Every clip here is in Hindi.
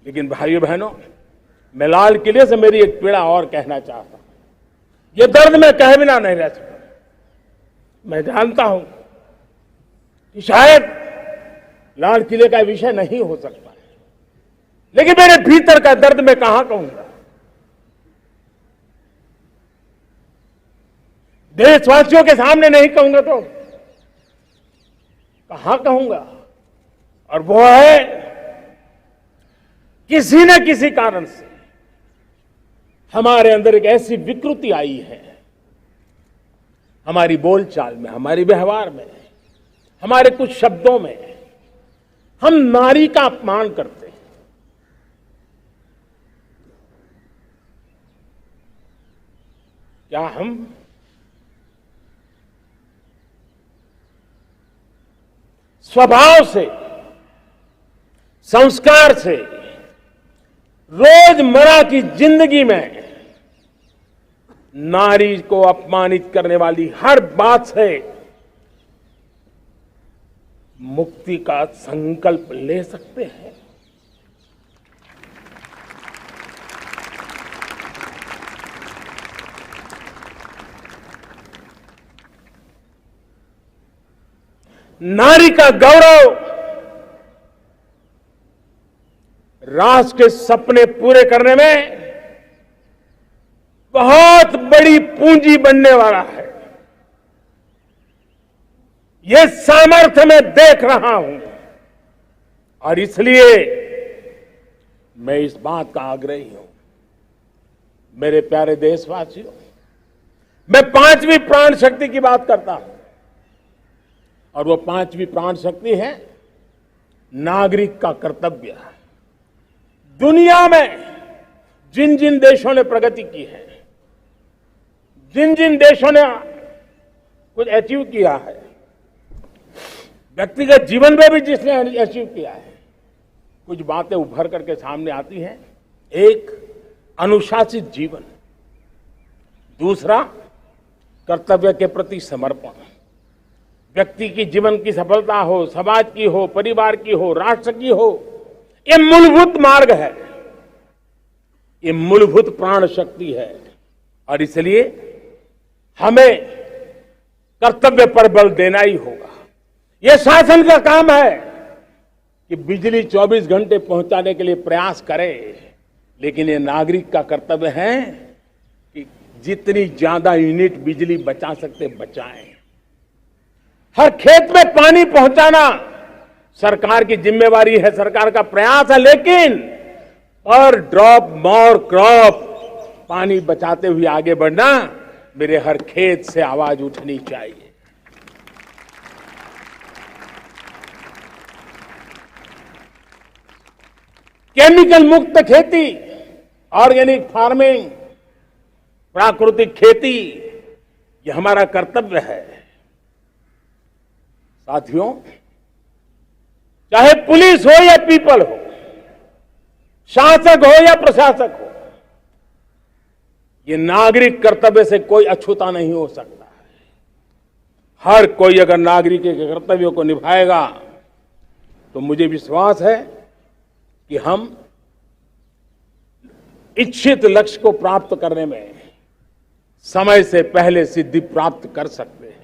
लेकिन भाइयों बहनों, मैं लाल किले से मेरी एक पीड़ा और कहना चाहता हूं। ये दर्द मैं कह बिना नहीं रह सकता। मैं जानता हूं कि शायद लाल किले का विषय नहीं हो सकता, लेकिन मेरे भीतर का दर्द मैं कहां कहूंगा। देशवासियों के सामने नहीं कहूंगा तो कहां कहूंगा। और वो है, किसी न किसी कारण से हमारे अंदर एक ऐसी विकृति आई है, हमारी बोलचाल में, हमारे व्यवहार में, हमारे कुछ शब्दों में, हम नारी का अपमान करते हैं। क्या हम स्वभाव से, संस्कार से, रोजमर्रा की जिंदगी में नारी को अपमानित करने वाली हर बात से मुक्ति का संकल्प ले सकते हैं? नारी का गौरव राष्ट्र के सपने पूरे करने में बहुत बड़ी पूंजी बनने वाला है। ये सामर्थ्य मैं देख रहा हूं और इसलिए मैं इस बात का आग्रही हूं। मेरे प्यारे देशवासियों, मैं 5वीं प्राण शक्ति की बात करता हूं और वो 5वीं प्राण शक्ति है नागरिक का कर्तव्य। दुनिया में जिन जिन देशों ने प्रगति की है, जिन जिन देशों ने कुछ अचीव किया है, व्यक्तिगत जीवन में भी जिसने अचीव किया है, कुछ बातें उभर करके सामने आती हैं। एक, अनुशासित जीवन। दूसरा, कर्तव्य के प्रति समर्पण। व्यक्ति की जीवन की सफलता हो, समाज की हो, परिवार की हो, राष्ट्र की हो, ये मूलभूत मार्ग है, ये मूलभूत प्राण शक्ति है। और इसलिए हमें कर्तव्य पर बल देना ही होगा। यह शासन का काम है कि बिजली 24 घंटे पहुंचाने के लिए प्रयास करे, लेकिन ये नागरिक का कर्तव्य है कि जितनी ज्यादा यूनिट बिजली बचा सकते बचाएं। हर खेत में पानी पहुंचाना सरकार की जिम्मेवारी है, सरकार का प्रयास है, लेकिन पर ड्रॉप मोर क्रॉप, पानी बचाते हुए आगे बढ़ना, मेरे हर खेत से आवाज उठनी चाहिए। केमिकल मुक्त खेती, ऑर्गेनिक फार्मिंग, प्राकृतिक खेती, यह हमारा कर्तव्य है। साथियों, चाहे पुलिस हो या पीपल हो, शासक हो या प्रशासक हो, ये नागरिक कर्तव्य से कोई अछूता नहीं हो सकता है। हर कोई अगर नागरिक के कर्तव्यों को निभाएगा तो मुझे विश्वास है कि हम इच्छित लक्ष्य को प्राप्त करने में समय से पहले सिद्धि प्राप्त कर सकते हैं।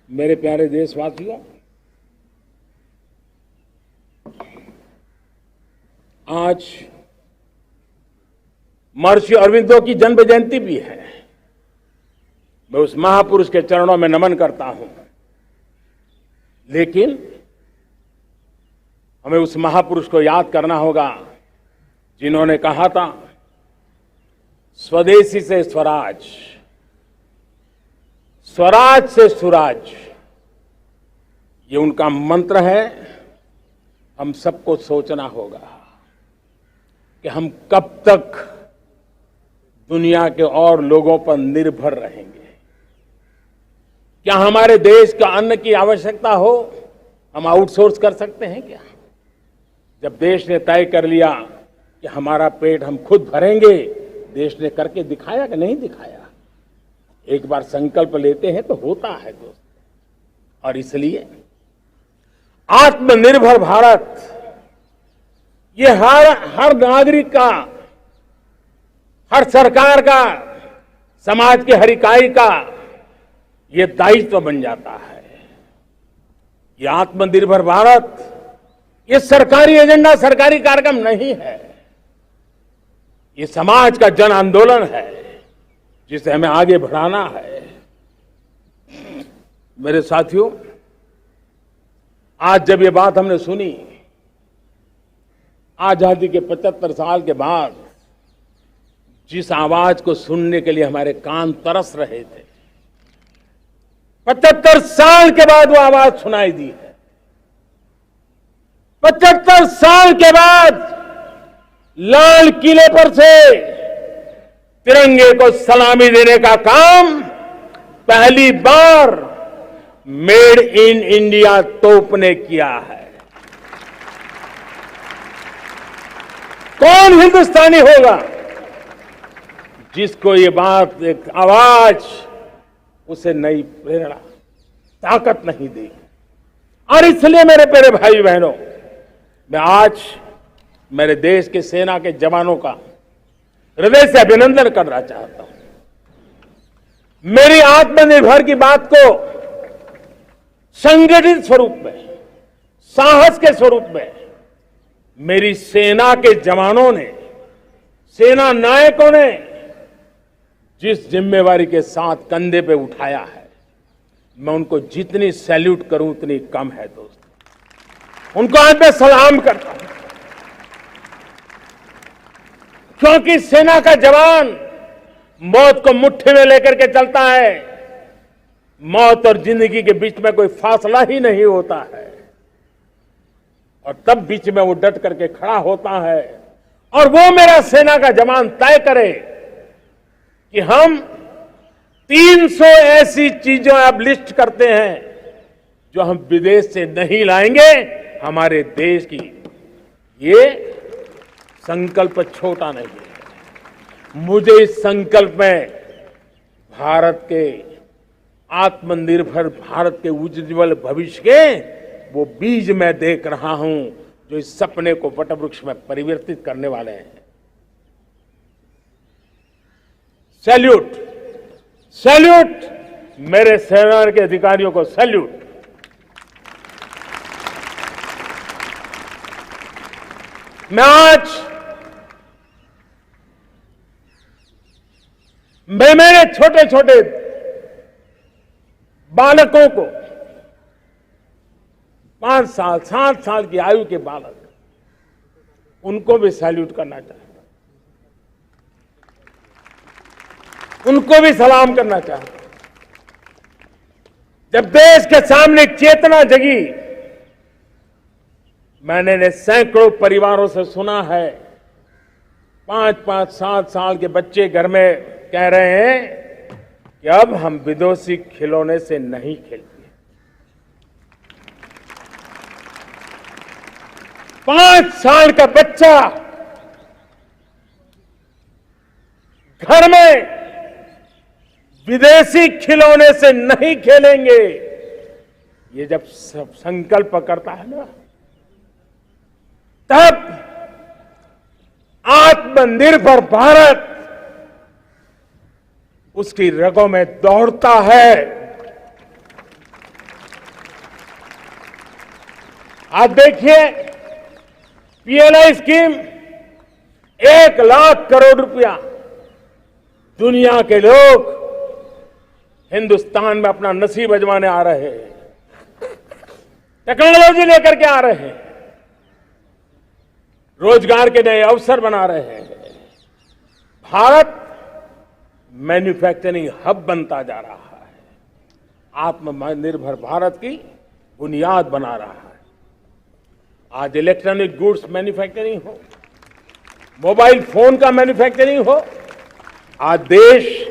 मेरे प्यारे देशवासियों, आज महर्षि अरविंदो की जन्म जयंती भी है। मैं उस महापुरुष के चरणों में नमन करता हूं, लेकिन हमें उस महापुरुष को याद करना होगा जिन्होंने कहा था, स्वदेशी से स्वराज, स्वराज से सुराज। ये उनका मंत्र है। हम सबको सोचना होगा कि हम कब तक दुनिया के और लोगों पर निर्भर रहेंगे। क्या हमारे देश का अन्न की आवश्यकता हो, हम आउटसोर्स कर सकते हैं क्या? जब देश ने तय कर लिया कि हमारा पेट हम खुद भरेंगे, देश ने करके दिखाया कि नहीं दिखाया? एक बार संकल्प लेते हैं तो होता है दोस्त। और इसलिए आत्मनिर्भर भारत, ये हर नागरिक का, हर सरकार का, समाज की हर इकाई का ये दायित्व बन जाता है। ये आत्मनिर्भर भारत ये सरकारी एजेंडा, सरकारी कार्यक्रम नहीं है। ये समाज का जन आंदोलन है जिसे हमें आगे बढ़ाना है। मेरे साथियों, आज जब ये बात हमने सुनी, आजादी के 75 साल के बाद जिस आवाज को सुनने के लिए हमारे कान तरस रहे थे, 75 साल के बाद वो आवाज सुनाई दी है। 75 साल के बाद लाल किले पर से तिरंगे को सलामी देने का काम पहली बार मेड इन इंडिया तोप ने किया है। कौन हिंदुस्तानी होगा जिसको ये बात, एक आवाज उसे नई प्रेरणा, ताकत नहीं देगी। और इसलिए मेरे प्यारे भाई बहनों, मैं आज मेरे देश के सेना के जवानों का हृदय से अभिनंदन करना चाहता हूं। मेरी आत्मनिर्भर की बात को संगठित स्वरूप में, साहस के स्वरूप में मेरी सेना के जवानों ने, सेना नायकों ने जिस जिम्मेवारी के साथ कंधे पे उठाया है, मैं उनको जितनी सैल्यूट करूं उतनी कम है दोस्तों। उनको आज मैं सलाम करता हूं, क्योंकि सेना का जवान मौत को मुट्ठी में लेकर के चलता है। मौत और जिंदगी के बीच में कोई फासला ही नहीं होता है, और तब बीच में वो डट करके खड़ा होता है। और वो मेरा सेना का जवान तय करे कि हम 300 ऐसी चीजों अब लिस्ट करते हैं जो हम विदेश से नहीं लाएंगे हमारे देश की। ये संकल्प छोटा नहीं है। मुझे इस संकल्प में भारत के आत्मनिर्भर भारत के उज्ज्वल भविष्य के वो बीज मैं देख रहा हूं जो इस सपने को वटवृक्ष में परिवर्तित करने वाले हैं। सैल्यूट, सैल्यूट मेरे सेना के अधिकारियों को, सैल्यूट। मैं आज मेरे छोटे छोटे बालकों को, 5 साल 7 साल की आयु के बालक, उनको भी सैल्यूट करना चाहता हूं, उनको भी सलाम करना चाहता हूं। जब देश के सामने चेतना जगी, मैंने सैकड़ों परिवारों से सुना है, 5-5, 7 साल के बच्चे घर में कह रहे हैं कि अब हम विदेशी खिलौने से नहीं खेलते। 5 साल का बच्चा घर में विदेशी खिलौने से नहीं खेलेंगे। ये जब सब संकल्प करता है ना, तब आत्मनिर्भर भारत उसकी रगों में दौड़ता है। आप देखिए, पीएलआई स्कीम 1 लाख करोड़ रुपया दुनिया के लोग हिंदुस्तान में अपना नसीब आजमाने आ रहे हैं, टेक्नोलॉजी लेकर के आ रहे हैं, रोजगार के नए अवसर बना रहे हैं। भारत मैन्युफैक्चरिंग हब बनता जा रहा है, आत्मनिर्भर भारत की बुनियाद बना रहा है। आज इलेक्ट्रॉनिक गुड्स मैन्युफैक्चरिंग हो, मोबाइल फोन का मैन्युफैक्चरिंग हो, आज देश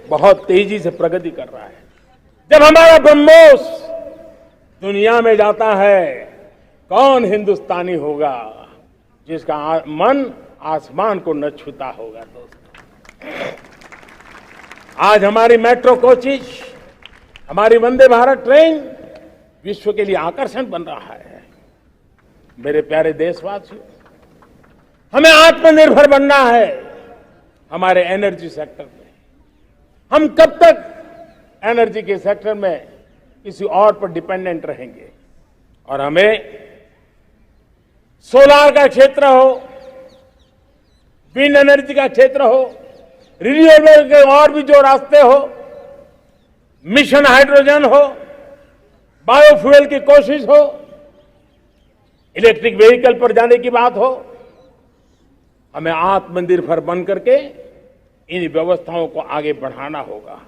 बहुत तेजी से प्रगति कर रहा है। जब हमारा ब्रह्मोस दुनिया में जाता है, कौन हिंदुस्तानी होगा जिसका मन आसमान को न छूता होगा। दोस्तों, आज हमारी मेट्रो कोचेज, हमारी वंदे भारत ट्रेन विश्व के लिए आकर्षण बन रहा है। मेरे प्यारे देशवासियों, हमें आत्मनिर्भर बनना है हमारे एनर्जी सेक्टर में। हम कब तक एनर्जी के सेक्टर में किसी और पर डिपेंडेंट रहेंगे? और हमें सोलार का क्षेत्र हो, विंड एनर्जी का क्षेत्र हो, रिन्यूएबल के और भी जो रास्ते हो, मिशन हाइड्रोजन हो, बायोफ्यूल की कोशिश हो, इलेक्ट्रिक व्हीकल पर जाने की बात हो, हमें आत्मनिर्भर बन करके इन व्यवस्थाओं को आगे बढ़ाना होगा।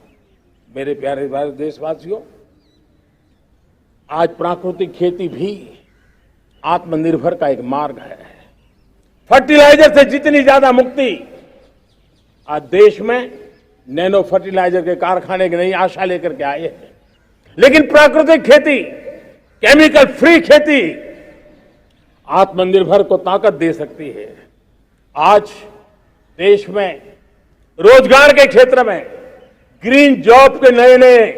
मेरे प्यारे भारत देशवासियों, आज प्राकृतिक खेती भी आत्मनिर्भर का एक मार्ग है। फर्टिलाइजर से जितनी ज्यादा मुक्ति, आज देश में नैनो फर्टिलाइजर के कारखाने की नई आशा लेकर के आए हैं। लेकिन प्राकृतिक खेती, केमिकल फ्री खेती आत्मनिर्भर को ताकत दे सकती है। आज देश में रोजगार के क्षेत्र में ग्रीन जॉब के नए नए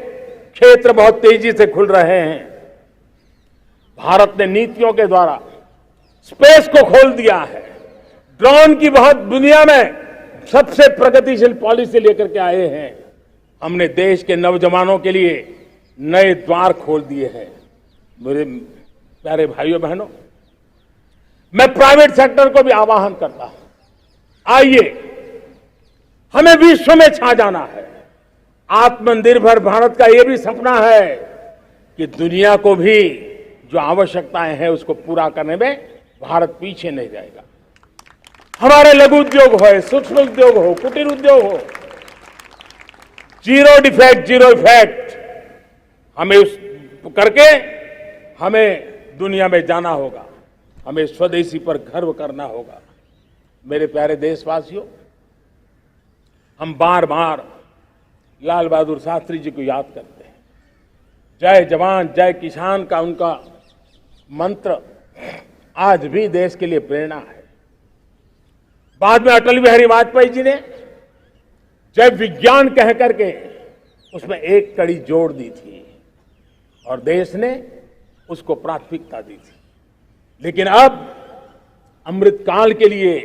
क्षेत्र बहुत तेजी से खुल रहे हैं। भारत ने नीतियों के द्वारा स्पेस को खोल दिया है। ड्रोन की बहुत दुनिया में सबसे प्रगतिशील पॉलिसी लेकर के आए हैं। हमने देश के नौजवानों के लिए नए द्वार खोल दिए हैं। मेरे प्यारे भाइयों बहनों, मैं प्राइवेट सेक्टर को भी आह्वान करता हूं, आइए हमें विश्व में छा जाना है। आत्मनिर्भर भारत का यह भी सपना है कि दुनिया को भी जो आवश्यकताएं हैं उसको पूरा करने में भारत पीछे नहीं जाएगा। हमारे लघु उद्योग हो, सूक्ष्म उद्योग हो, कुटीर उद्योग हो, जीरो डिफेक्ट जीरो इफेक्ट हमें उस करके हमें दुनिया में जाना होगा। हमें स्वदेशी पर गर्व करना होगा। मेरे प्यारे देशवासियों, हम बार बार लाल बहादुर शास्त्री जी को याद करते हैं। जय जवान जय किसान का उनका मंत्र आज भी देश के लिए प्रेरणा है। बाद में अटल बिहारी वाजपेयी जी ने जय विज्ञान कह करके उसमें एक कड़ी जोड़ दी थी और देश ने उसको प्राथमिकता दी थी। लेकिन अब अमृत काल के लिए